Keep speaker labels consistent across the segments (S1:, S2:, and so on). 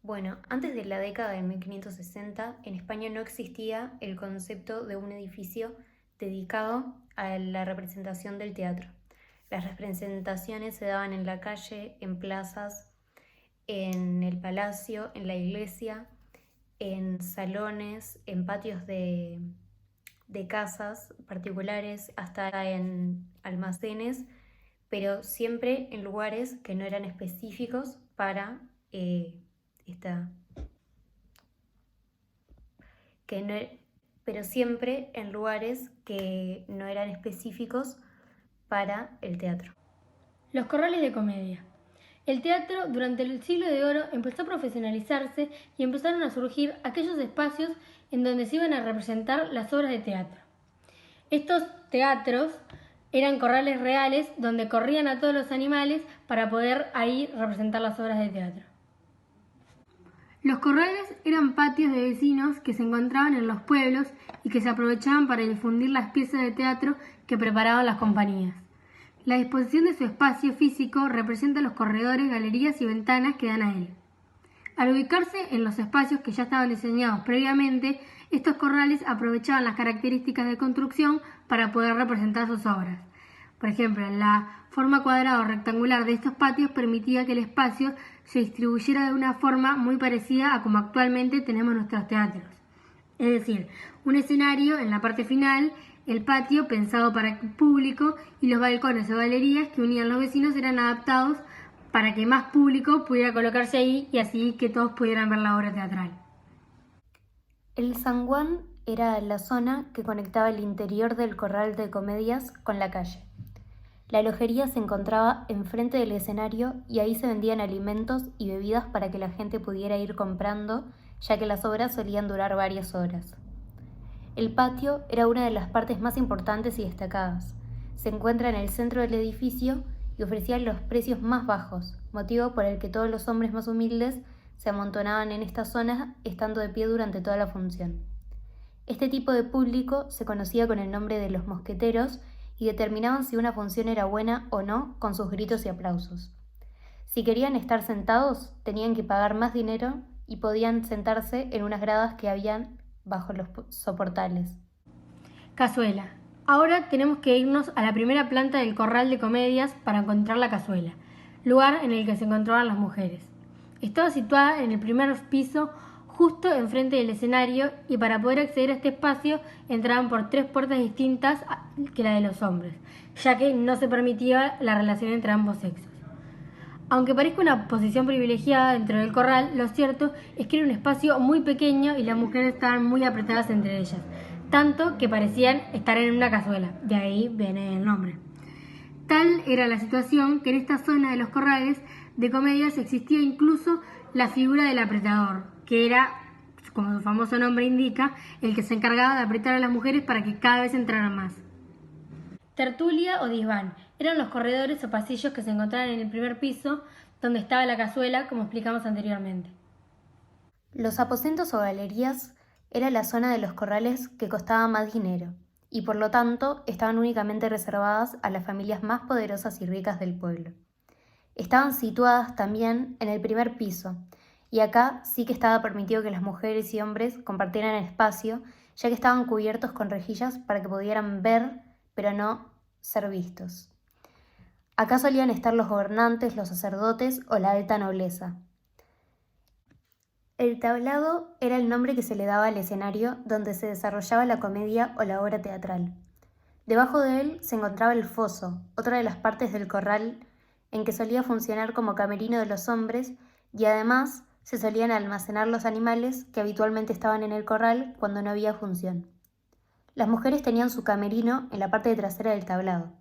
S1: Bueno, antes de la década de 1560, en España no existía el concepto de un edificio dedicado a la representación del teatro. Las representaciones se daban en la calle, en plazas, en el palacio, en la iglesia, en salones, en patios de casas particulares, hasta en almacenes, pero siempre en lugares que no eran específicos para esta, que no, pero siempre en lugares que no eran específicos para el teatro.
S2: Los corrales de comedia. El teatro durante el siglo de oro empezó a profesionalizarse y empezaron a surgir aquellos espacios en donde se iban a representar las obras de teatro. Estos teatros eran corrales reales donde corrían a todos los animales para poder ahí representar las obras de teatro. Los corrales eran patios de vecinos que se encontraban en los pueblos y que se aprovechaban para difundir las piezas de teatro que preparaban las compañías. La disposición de su espacio físico representa los corredores, galerías y ventanas que dan a él. Al ubicarse en los espacios que ya estaban diseñados previamente, estos corrales aprovechaban las características de construcción para poder representar sus obras. Por ejemplo, la forma cuadrada o rectangular de estos patios permitía que el espacio se distribuyera de una forma muy parecida a como actualmente tenemos nuestros teatros. Es decir, un escenario en la parte final, el patio pensado para el público y los balcones o galerías que unían los vecinos eran adaptados para que más público pudiera colocarse ahí y así que todos pudieran ver la obra teatral.
S1: El zaguán era la zona que conectaba el interior del corral de comedias con la calle. La lojería se encontraba enfrente del escenario y ahí se vendían alimentos y bebidas para que la gente pudiera ir comprando, ya que las obras solían durar varias horas. El patio era una de las partes más importantes y destacadas. Se encuentra en el centro del edificio y ofrecía los precios más bajos, motivo por el que todos los hombres más humildes se amontonaban en esta zona estando de pie durante toda la función. Este tipo de público se conocía con el nombre de los mosqueteros y determinaban si una función era buena o no con sus gritos y aplausos. Si querían estar sentados, tenían que pagar más dinero y podían sentarse en unas gradas que habían bajo los soportales.
S2: Cazuela. Ahora tenemos que irnos a la primera planta del corral de comedias para encontrar la cazuela, lugar en el que se encontraban las mujeres. Estaba situada en el primer piso, justo enfrente del escenario, y para poder acceder a este espacio entraban por 3 puertas distintas que la de los hombres, ya que no se permitía la relación entre ambos sexos. Aunque parezca una posición privilegiada dentro del corral, lo cierto es que era un espacio muy pequeño y las mujeres estaban muy apretadas entre ellas, tanto que parecían estar en una cazuela, de ahí viene el nombre. Tal era la situación que en esta zona de los corrales de comedias existía incluso la figura del apretador, que era, como su famoso nombre indica, el que se encargaba de apretar a las mujeres para que cada vez entraran más. Tertulia o desván eran los corredores o pasillos que se encontraban en el primer piso, donde estaba la cazuela, como explicamos anteriormente.
S1: Los aposentos o galerías era la zona de los corrales que costaba más dinero, y por lo tanto estaban únicamente reservadas a las familias más poderosas y ricas del pueblo. Estaban situadas también en el primer piso, y acá sí que estaba permitido que las mujeres y hombres compartieran el espacio, ya que estaban cubiertos con rejillas para que pudieran ver, pero no ser vistos. Acá solían estar los gobernantes, los sacerdotes o la alta nobleza. El tablado era el nombre que se le daba al escenario donde se desarrollaba la comedia o la obra teatral. Debajo de él se encontraba el foso, otra de las partes del corral en que solía funcionar como camerino de los hombres y además se solían almacenar los animales que habitualmente estaban en el corral cuando no había función. Las mujeres tenían su camerino en la parte trasera del tablado.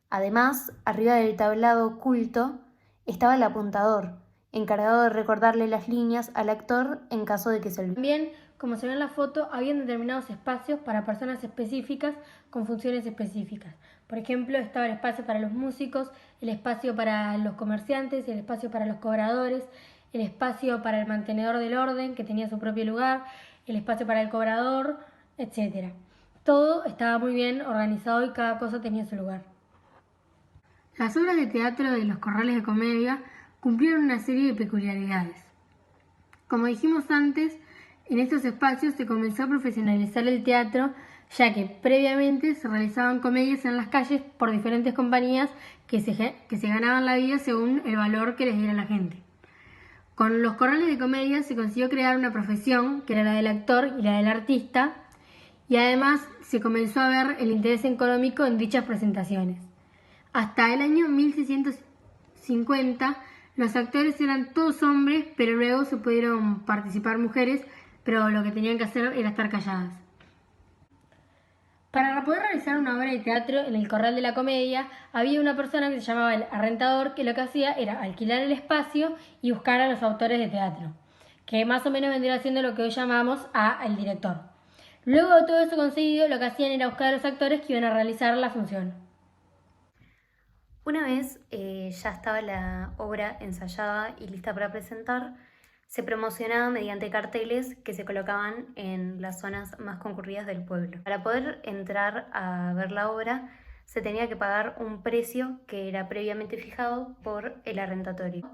S1: Además, arriba del tablado oculto estaba el apuntador, encargado de recordarle las líneas al actor en caso de que se olvide.
S2: También, como se ve en la foto, habían determinados espacios para personas específicas con funciones específicas. Por ejemplo, estaba el espacio para los músicos, el espacio para los comerciantes, el espacio para los cobradores, el espacio para el mantenedor del orden, que tenía su propio lugar, el espacio para el cobrador, etc. Todo estaba muy bien organizado y cada cosa tenía su lugar. Las obras de teatro de los corrales de comedia cumplieron una serie de peculiaridades. Como dijimos antes, en estos espacios se comenzó a profesionalizar el teatro, ya que previamente se realizaban comedias en las calles por diferentes compañías que se ganaban la vida según el valor que les diera la gente. Con los corrales de comedia se consiguió crear una profesión, que era la del actor y la del artista, y además se comenzó a ver el interés económico en dichas presentaciones. Hasta el año 1650 los actores eran todos hombres, pero luego se pudieron participar mujeres, pero lo que tenían que hacer era estar calladas. Para poder realizar una obra de teatro en el Corral de la Comedia, había una persona que se llamaba el arrendador, que lo que hacía era alquilar el espacio y buscar a los autores de teatro, que más o menos vendría siendo lo que hoy llamamos el director. Luego de todo eso conseguido, lo que hacían era buscar a los actores que iban a realizar la función.
S1: Una vez ya estaba la obra ensayada y lista para presentar, se promocionaba mediante carteles que se colocaban en las zonas más concurridas del pueblo. Para poder entrar a ver la obra, se tenía que pagar un precio que era previamente fijado por el arrendatorio.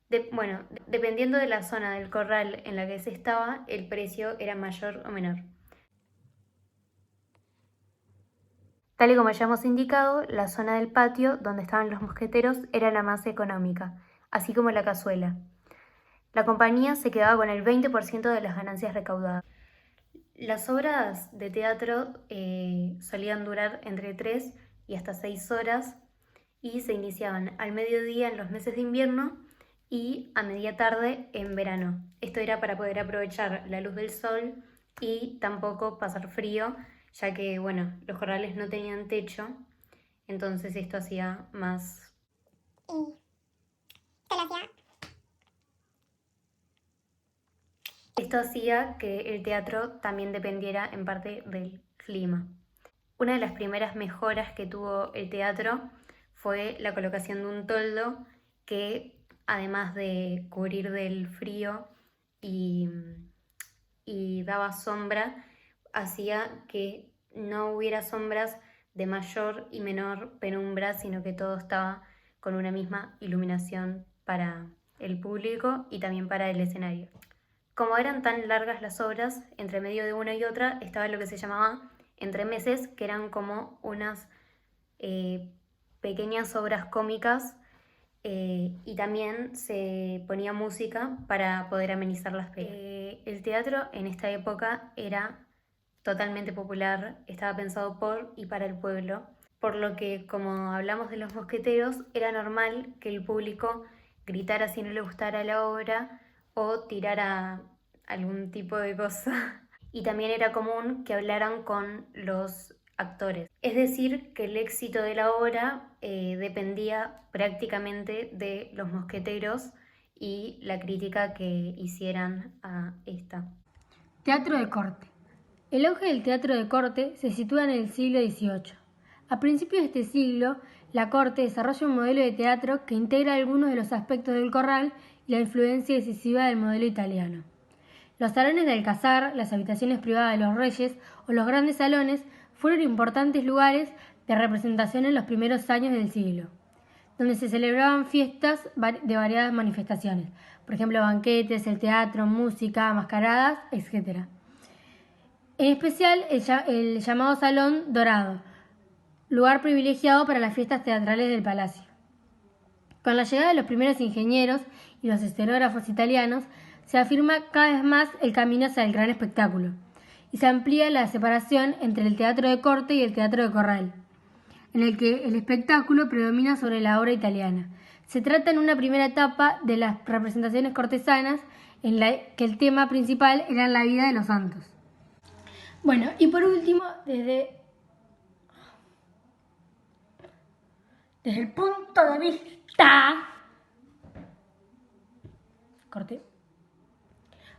S1: Dependiendo de la zona del corral en la que se estaba, el precio era mayor o menor. Tal y como ya hemos indicado, la zona del patio donde estaban los mosqueteros era la más económica, así como la cazuela. La compañía se quedaba con el 20% de las ganancias recaudadas. Las obras de teatro solían durar entre 3 y hasta 6 horas y se iniciaban al mediodía en los meses de invierno y a media tarde en verano. Esto era para poder aprovechar la luz del sol y tampoco pasar frío, ya que los corrales no tenían techo, entonces esto hacía más... Esto hacía que el teatro también dependiera en parte del clima. Una de las primeras mejoras que tuvo el teatro fue la colocación de un toldo que, además de cubrir del frío y daba sombra, hacía que no hubiera sombras de mayor y menor penumbra, sino que todo estaba con una misma iluminación para el público y también para el escenario. Como eran tan largas las obras, entre medio de una y otra estaba lo que se llamaba entremeses, que eran como unas pequeñas obras cómicas, y también se ponía música para poder amenizar las penas. El teatro en esta época era totalmente popular, estaba pensado por y para el pueblo, por lo que, como hablamos de los mosqueteros, era normal que el público gritara si no le gustara la obra o tirara algún tipo de cosa. Y también era común que hablaran con los actores. Es decir, que el éxito de la obra dependía prácticamente de los mosqueteros y la crítica que hicieran a esta.
S2: Teatro de corte. El auge del teatro de corte se sitúa en el siglo XVIII. A principios de este siglo, la corte desarrolla un modelo de teatro que integra algunos de los aspectos del corral y la influencia decisiva del modelo italiano. Los salones de alcázar, las habitaciones privadas de los reyes o los grandes salones fueron importantes lugares de representación en los primeros años del siglo, donde se celebraban fiestas de variadas manifestaciones, por ejemplo banquetes, el teatro, música, mascaradas, etc. En especial el llamado Salón Dorado, lugar privilegiado para las fiestas teatrales del palacio. Con la llegada de los primeros ingenieros y los escenógrafos italianos, se afirma cada vez más el camino hacia el gran espectáculo y se amplía la separación entre el teatro de corte y el teatro de corral, en el que el espectáculo predomina sobre la obra italiana. Se trata en una primera etapa de las representaciones cortesanas, en la que el tema principal era la vida de los santos. Bueno, y por último, desde el punto de vista... Corte.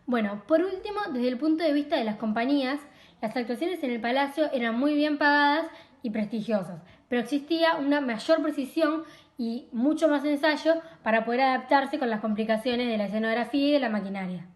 S2: Bueno, por último, desde el punto de vista de las compañías, las actuaciones en el palacio eran muy bien pagadas y prestigiosas, pero existía una mayor precisión y mucho más ensayo para poder adaptarse con las complicaciones de la escenografía y de la maquinaria.